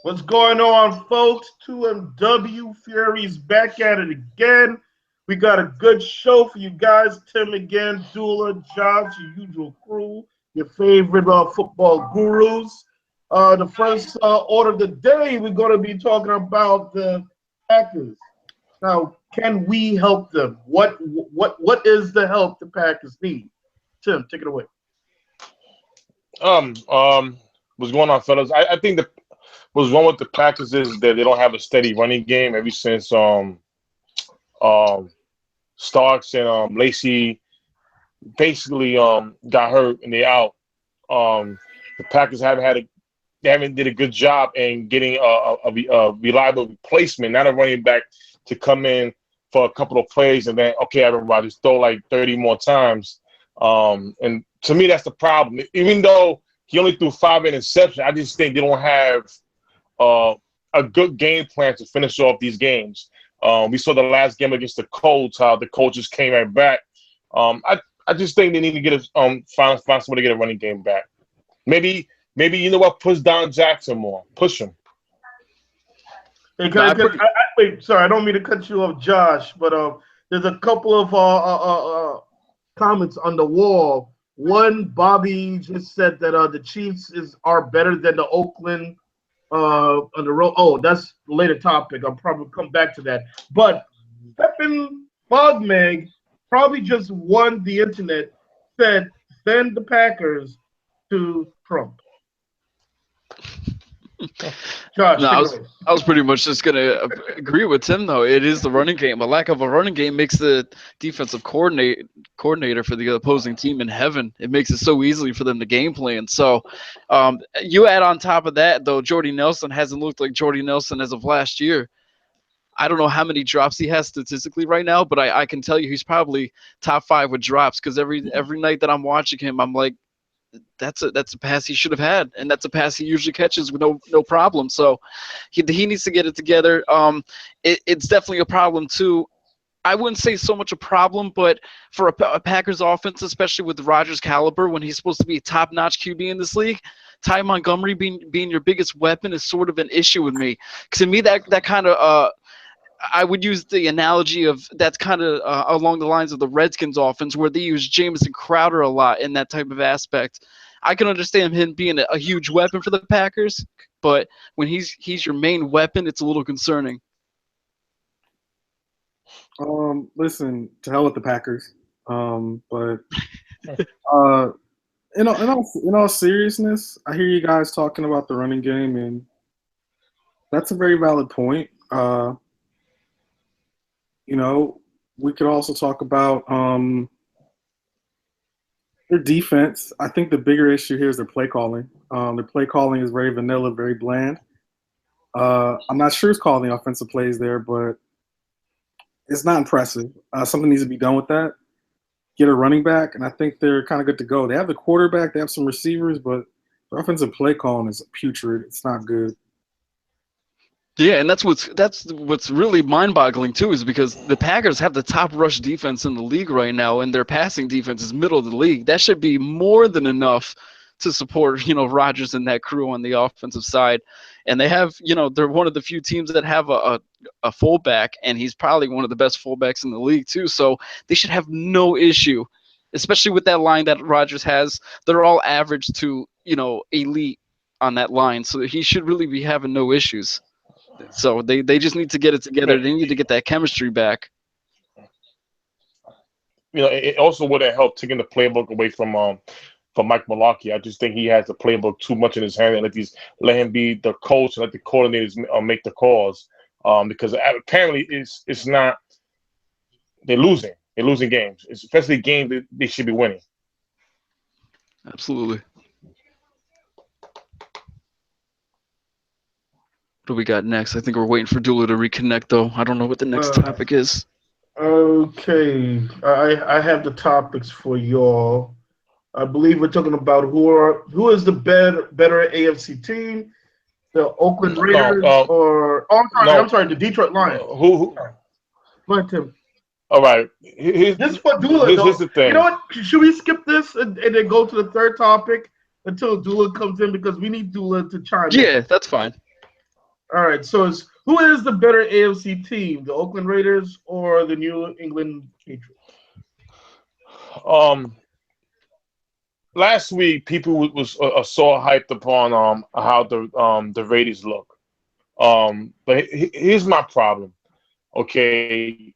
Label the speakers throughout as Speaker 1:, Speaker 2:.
Speaker 1: What's going on, folks? 2MW Fury's back at it again. We got a good show for you guys. Tim again, Dula, Josh, your usual crew, your favorite football gurus. The first order of the day, we're going to be talking about the Packers. Now, can we help them? What is the help the Packers need? Tim, take it away.
Speaker 2: What's going on, fellas? I think what's wrong with the Packers is that they don't have a steady running game ever since Starks and Lacey basically got hurt and they out. The Packers they haven't did a good job in getting a reliable replacement, not a running back to come in for a couple of plays and then Aaron Rodgers throw like 30 more times. And to me, that's the problem. Even though he only threw 5 interceptions, I just think they don't have a good game plan to finish off these games. We saw the last game against the Colts, how the coaches came right back. I just think they need to get find someone to get a running game back. Maybe you know what? Push Don Jackson more. Push him.
Speaker 1: Hey, wait, sorry, I don't mean to cut you off, Josh, but there's a couple of comments on the wall. One, Bobby just said that the Chiefs are better than the Oakland on the road. Oh, that's the later topic. I'll probably come back to that. But Stephen Bogmeg probably just won the internet, said send the Packers to Trump. Josh,
Speaker 3: I was pretty much just going to agree with Tim, though. It is the running game. A lack of a running game makes the defensive coordinator for the opposing team in heaven. It makes it so easily for them to game plan. So you add on top of that, though, Jordy Nelson hasn't looked like Jordy Nelson as of last year. I don't know how many drops he has statistically right now, but I can tell you he's probably top 5 with drops because every night that I'm watching him, I'm like, that's a pass he should have had, and that's a pass he usually catches with no problem. So he needs to get it together. It's definitely a problem too. I wouldn't say so much a problem, but for a Packers offense, especially with Rodgers' caliber, when he's supposed to be a top-notch QB in this league, Ty Montgomery being your biggest weapon is sort of an issue with me. To me, that kind of I would use the analogy of that's kind of along the lines of the Redskins offense where they use Jamison Crowder a lot in that type of aspect. I can understand him being a huge weapon for the Packers, but when he's your main weapon, it's a little concerning.
Speaker 4: Listen, to hell with the Packers. But in all seriousness, I hear you guys talking about the running game, and that's a very valid point. We could also talk about their defense. I think the bigger issue here is their play calling. Their play calling is very vanilla, very bland. I'm not sure who's calling the offensive plays there, but it's not impressive. Something needs to be done with that. Get a running back, and I think they're kind of good to go. They have the quarterback, they have some receivers, but their offensive play calling is putrid. It's not good.
Speaker 3: Yeah, and that's what's really mind-boggling too, is because the Packers have the top rush defense in the league right now, and their passing defense is middle of the league. That should be more than enough to support Rodgers and that crew on the offensive side. And they have they're one of the few teams that have a fullback, and he's probably one of the best fullbacks in the league too. So they should have no issue, especially with that line that Rodgers has. They're all average to elite on that line, so he should really be having no issues. So they just need to get it together. They need to get that chemistry back.
Speaker 2: It also would have helped taking the playbook away from Mike Mularkey. I just think he has the playbook too much in his hand, and let him be the coach and let the coordinators make the calls. Because apparently it's not. They're losing. They're losing games, especially games that they should be winning.
Speaker 3: Absolutely. What do we got next? I think we're waiting for Dula to reconnect, though. I don't know what the next topic is.
Speaker 1: Okay, I have the topics for y'all. I believe we're talking about who is the better AFC team, the Oakland Raiders I'm sorry, the Detroit Lions.
Speaker 2: Who?
Speaker 1: Go ahead, Tim.
Speaker 2: All right.
Speaker 1: This is for Dula.
Speaker 2: Here's the thing.
Speaker 1: You know what? Should we skip this and then go to the third topic until Dula comes in, because we need Dula to chime in?
Speaker 3: Yeah, that's fine.
Speaker 1: All right. So who is the better AFC team, the Oakland Raiders or the New England Patriots?
Speaker 2: Um, Last week people was so hyped upon how the Raiders look. But here's my problem. Okay,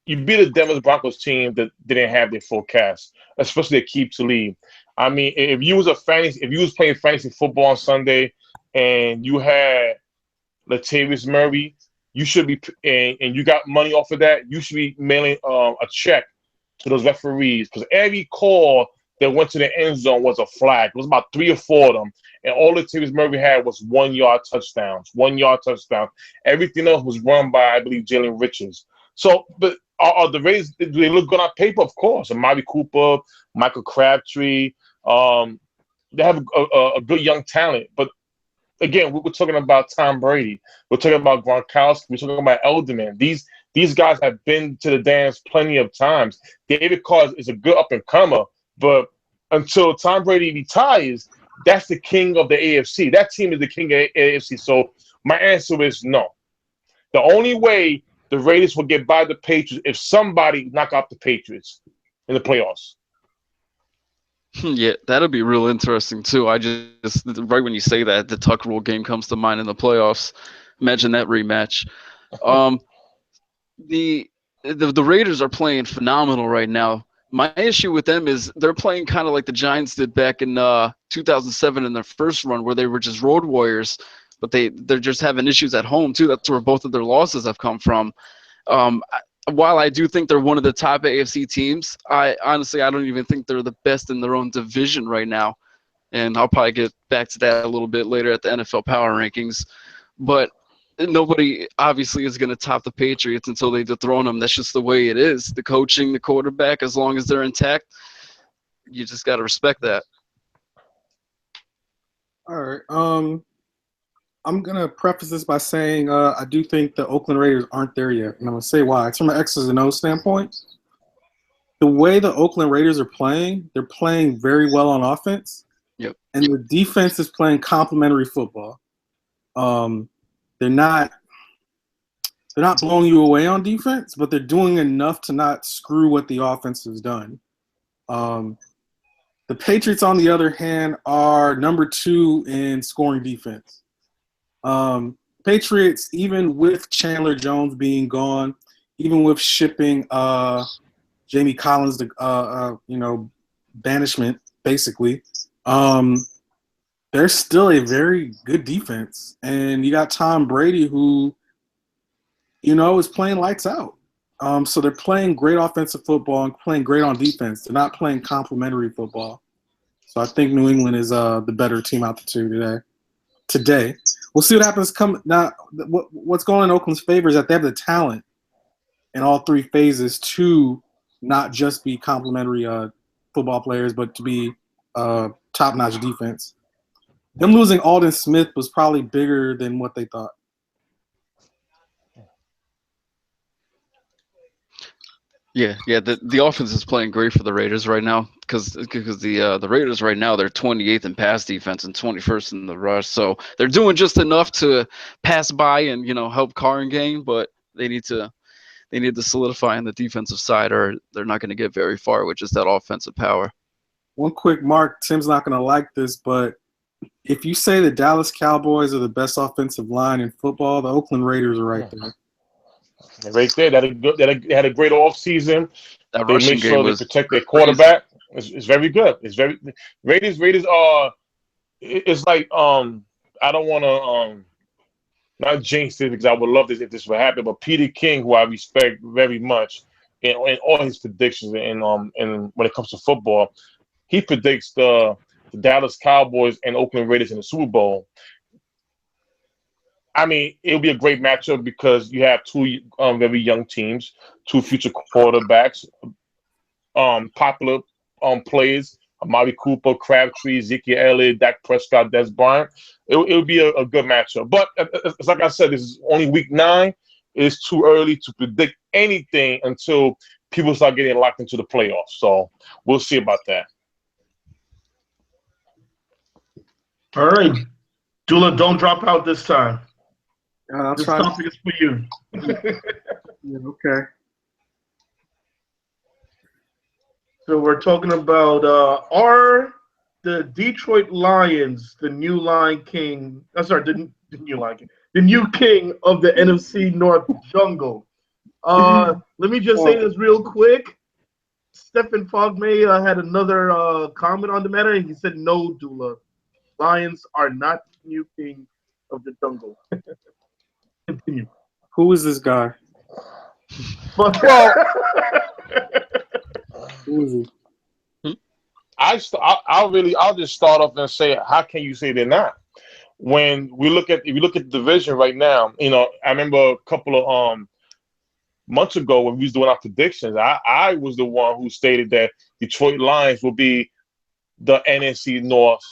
Speaker 2: you beat a Denver Broncos team that didn't have their full cast, especially a keep to lead. I mean, if you was playing fantasy football on Sunday and you had Latavius Murray, you should be and you got money off of that. You should be mailing a check to those referees because every call that went to the end zone was a flag. It was about 3 or 4 of them, and all Latavius Murray had was 1 yard touchdowns. 1 yard touchdown. Everything else was run by, I believe, Jalen Richards. So, but are the Raiders? Do they look good on paper? Of course. Amari Cooper, Michael Crabtree. They have a good young talent, but again, we're talking about Tom Brady. We're talking about Gronkowski. We're talking about Elderman. These guys have been to the dance plenty of times. David Carr is a good up-and-comer, but until Tom Brady retires, that's the king of the AFC. That team is the king of the AFC. So my answer is no. The only way the Raiders will get by the Patriots if somebody knock out the Patriots in the playoffs.
Speaker 3: Yeah, that'll be real interesting too. I just right when you say that, the Tuck Rule game comes to mind in the playoffs. Imagine that rematch. Um, the Raiders are playing phenomenal right now. My issue with them is they're playing kind of like the Giants did back in 2007 in their first run, where they were just road warriors, but they're just having issues at home too. That's where both of their losses have come from. While I do think they're one of the top AFC teams, I don't even think they're the best in their own division right now. And I'll probably get back to that a little bit later at the NFL Power Rankings. But nobody obviously is going to top the Patriots until they dethrone them. That's just the way it is. The coaching, the quarterback, as long as they're intact, you just got to respect that.
Speaker 4: All right. I'm going to preface this by saying I do think the Oakland Raiders aren't there yet, and I'm going to say why. It's from an X's and O's standpoint. The way the Oakland Raiders are playing, they're playing very well on offense.
Speaker 3: Yep.
Speaker 4: And the defense is playing complementary football. They're not blowing you away on defense, but they're doing enough to not screw what the offense has done. The Patriots, on the other hand, are number 2 in scoring defense. Patriots, even with Chandler Jones being gone, even with shipping Jamie Collins to banishment, basically, they're still a very good defense. And you got Tom Brady, who, is playing lights out. So they're playing great offensive football and playing great on defense. They're not playing complimentary football. So I think New England is the better team out the two today. We'll see what happens. What's going in Oakland's favor is that they have the talent in all 3 phases to not just be complimentary football players, but to be top-notch defense. Them losing Aldon Smith was probably bigger than what they thought.
Speaker 3: Yeah. The offense is playing great for the Raiders right now because the Raiders right now, they're 28th in pass defense and 21st in the rush. So they're doing just enough to pass by and help Carr in game, but they need to solidify on the defensive side, or they're not going to get very far with just that offensive power.
Speaker 4: One quick mark, Tim's not going to like this, but if you say the Dallas Cowboys are the best offensive line in football, the Oakland Raiders are right there.
Speaker 2: Right there, they had a great offseason.
Speaker 3: That
Speaker 2: They
Speaker 3: rushing
Speaker 2: made
Speaker 3: game
Speaker 2: sure they
Speaker 3: was
Speaker 2: protect their quarterback. It's very good. It's very Raiders are. It's like I don't want to not jinx it because I would love this if this would happen. But Peter King, who I respect very much, in all his predictions and when it comes to football, he predicts the Dallas Cowboys and Oakland Raiders in the Super Bowl. I mean, it'll be a great matchup because you have 2 very young teams, 2 future quarterbacks, popular players, Amari Cooper, Crabtree, Ezekiel Elliott, Dak Prescott, Des Bryant. It'll be a good matchup. But it's like I said, this is only week 9. It's too early to predict anything until people start getting locked into the playoffs. So we'll see about that.
Speaker 1: All right. Dula, don't drop out this time. This topic is for you.
Speaker 4: Yeah, okay.
Speaker 1: So we're talking about are the Detroit Lions the new Lion King? I'm sorry, the new Lion King, the new king of the NFC North jungle. Let me just say this real quick. Stephen Fogmay had another comment on the matter. He said, "No, Dula, Lions are not the new king of the jungle." Continue.
Speaker 4: Who is this guy?
Speaker 1: Well,
Speaker 4: Who is he?
Speaker 2: I'll just start off and say, how can you say they're not? When if you look at the division right now, I remember a couple of months ago when we was doing our predictions, I was the one who stated that Detroit Lions will be the NFC North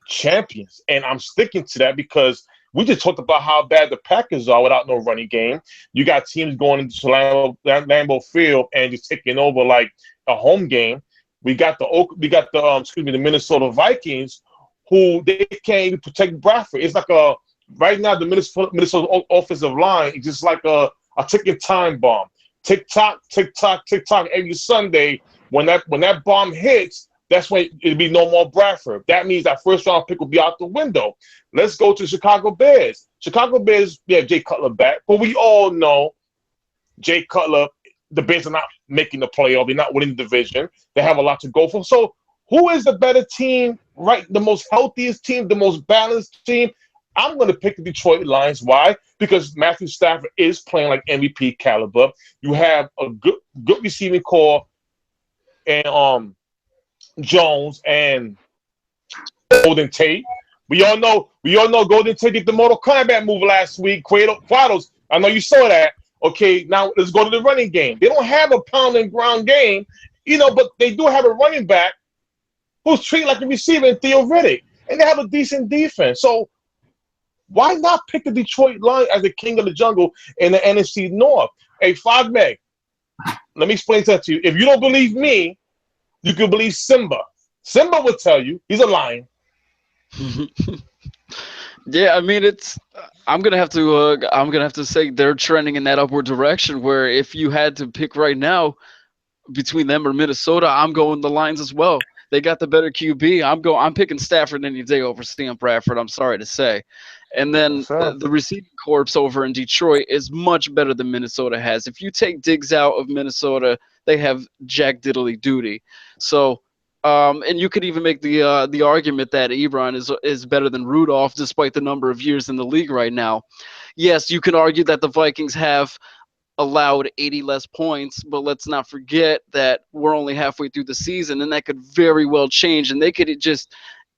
Speaker 2: champions, and I'm sticking to that because we just talked about how bad the Packers are without no running game. You got teams going into Lambeau Field and just taking over like a home game. We got the Minnesota Vikings, who they can't even protect Bradford. It's like right now the Minnesota offensive line is just like a ticking time bomb. Tick tock, tick tock, tick tock. Every Sunday when that bomb hits, that's when it'll be no more Bradford. That means that first round pick will be out the window. Let's go to Chicago Bears. Chicago Bears, yeah, Jay Cutler back, but we all know Jay Cutler. The Bears are not making the playoff. They're not winning the division. They have a lot to go for. So who is the better team, right? The most healthiest team, the most balanced team? I'm going to pick the Detroit Lions. Why? Because Matthew Stafford is playing like MVP caliber. You have a good receiving core and Jones and Golden Tate. We all know Golden Tate did the Mortal Kombat move last week. Quados. I know you saw that. Okay, now let's go to the running game. They don't have a pound and ground game, but they do have a running back who's treated like a receiver in Theo Riddick, and they have a decent defense. So why not pick the Detroit Lions as the king of the jungle in the NFC North? Hey, Fogmeg, let me explain that to you. If you don't believe me, you can believe Simba. Simba will tell you he's a lion.
Speaker 3: Yeah, I mean I'm gonna have to say they're trending in that upward direction. Where if you had to pick right now between them or Minnesota, I'm going the Lions as well. They got the better QB. I'm picking Stafford any day over Sam Bradford. I'm sorry to say. And then the receiving corps over in Detroit is much better than Minnesota has. If you take Diggs out of Minnesota, they have Jack Diddley Duty. So. And you could even make the argument that Ebron is better than Rudolph, despite the number of years in the league right now. Yes, you can argue that the Vikings have allowed 80 less points, but let's not forget that we're only halfway through the season, and that could very well change, and they could just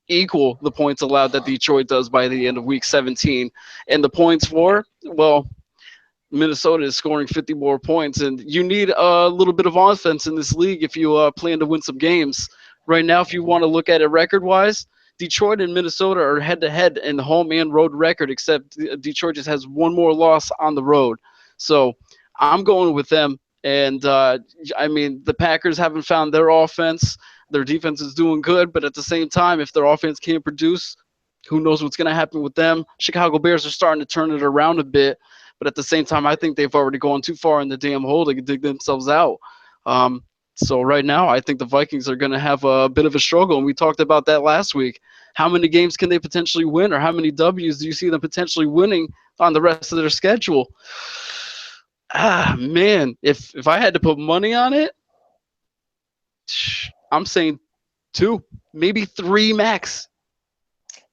Speaker 3: equal the points allowed that Detroit does by the end of Week 17. And the points for, well, Minnesota is scoring 50 more points, and you need a little bit of offense in this league if you plan to win some games. Right now, if you want to look at it record-wise, Detroit and Minnesota are head-to-head in the home and road record, except Detroit just has one more loss on the road. So I'm going with them. And, the Packers haven't found their offense. Their defense is doing good, but at the same time, if their offense can't produce, who knows what's going to happen with them. Chicago Bears are starting to turn it around a bit, but at the same time, I think they've already gone too far in the damn hole. They can dig themselves out. So right now, I think the Vikings are going to have a bit of a struggle, and we talked about that last week. How many games can they potentially win, or how many W's do you see them potentially winning on the rest of their schedule? Man, if I had to put money on it, I'm saying 2, maybe 3 max.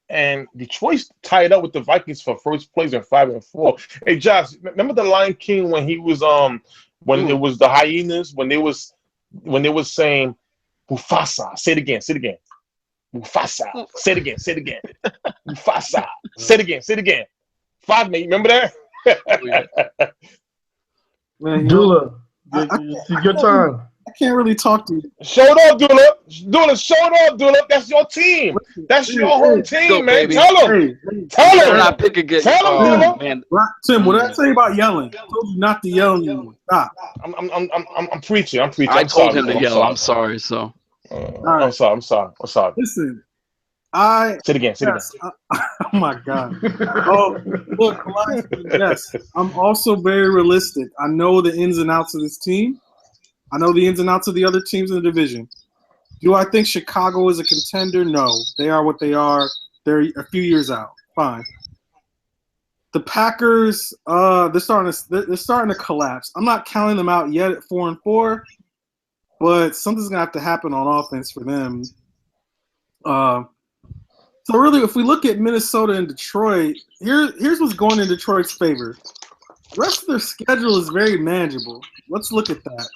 Speaker 2: And Detroit's tied up with the Vikings for first place at 5-4. Hey, Josh, remember the Lion King when he was when it was the hyenas when they was saying Mufasa, say it again. Mufasa, say it again. Mufasa, say it again. Fogmate, remember that?
Speaker 4: Man,
Speaker 1: Dula, it's your time.
Speaker 4: I can't really talk to you.
Speaker 2: Show it up, Dula. Show it up, Dula. That's your team. That's your home team,
Speaker 3: go,
Speaker 2: man.
Speaker 3: baby.
Speaker 2: Tell them.
Speaker 3: They're not picking good.
Speaker 2: Tell them, Dula.
Speaker 3: Man.
Speaker 4: Tim, what did I say about yelling? I told you not to yell anymore. Stop.
Speaker 2: I'm preaching.
Speaker 3: I told him to yell. I'm sorry. So.
Speaker 2: I'm sorry.
Speaker 4: Listen,
Speaker 2: Say it again.
Speaker 4: Oh my God. Oh, look, yes. I'm also very realistic. I know the ins and outs of this team. I know the ins and outs of the other teams in the division. Do I think Chicago is a contender? No. They are what they are. They're a few years out. Fine. The Packers, they're starting to collapse. I'm not counting them out yet at 4-4, but something's gonna have to happen on offense for them. So really, if we look at Minnesota and Detroit, here's what's going in Detroit's favor. The rest of their schedule is very manageable. Let's look at that.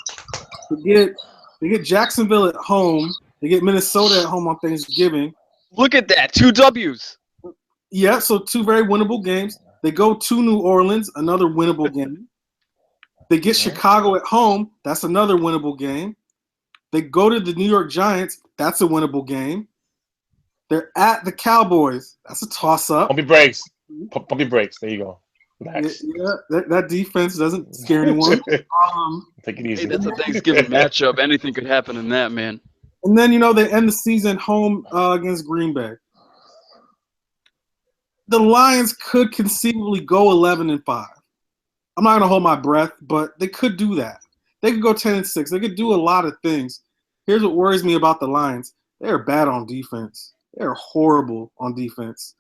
Speaker 4: They get Jacksonville at home. They get Minnesota at home on Thanksgiving.
Speaker 3: Look at that, 2 W's.
Speaker 4: Yeah, so 2 very winnable games. They go to New Orleans, another winnable game. They get Chicago at home. That's another winnable game. They go to the New York Giants. That's a winnable game. They're at the Cowboys. That's a toss-up.
Speaker 2: Pump your brakes. Pump your brakes. There you go. Relax.
Speaker 4: Yeah, that defense doesn't scare anyone.
Speaker 2: Take it easy.
Speaker 3: Hey, that's a Thanksgiving matchup. Anything could happen in that, man.
Speaker 4: And then, they end the season home against Green Bay. The Lions could conceivably go 11-5. I'm not going to hold my breath, but they could do that. They could go 10-6. They could do a lot of things. Here's what worries me about the Lions. They're bad on defense. They're horrible on defense.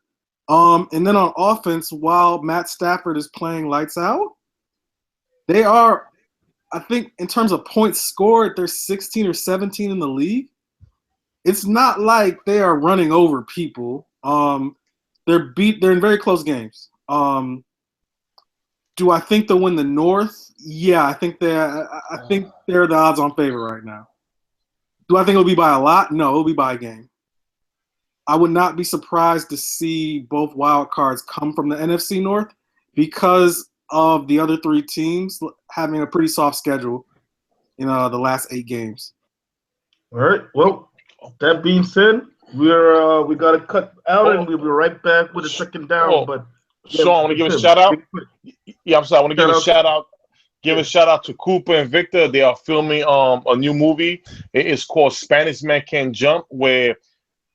Speaker 4: And then on offense, while Matt Stafford is playing lights out, they are, I think, in terms of points scored, they're 16 or 17 in the league. It's not like they are running over people. They're in very close games. Do I think they'll win the North? Yeah, I think they're the odds-on favorite right now. Do I think it'll be by a lot? No, it'll be by a game. I would not be surprised to see both wild cards come from the NFC North because of the other 3 teams having a pretty soft schedule in the last 8 games.
Speaker 1: All right. Well, that being said, we got to cut out and we'll be right back with a second down. But
Speaker 2: so I want to give a shout out. Yeah, I'm sorry. I want to give a shout out. Give a shout out to Cooper and Victor. They are filming a new movie. It is called Spanish Man Can't Jump, where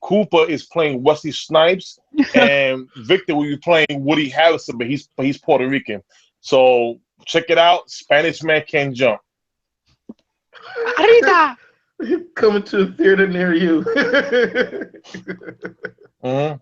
Speaker 2: Cooper is playing Wesley Snipes and Victor will be playing Woody Harrelson, but he's Puerto Rican. So check it out. Spanish Man Can't Jump.
Speaker 1: Coming to a theater near you.
Speaker 2: Mm-hmm.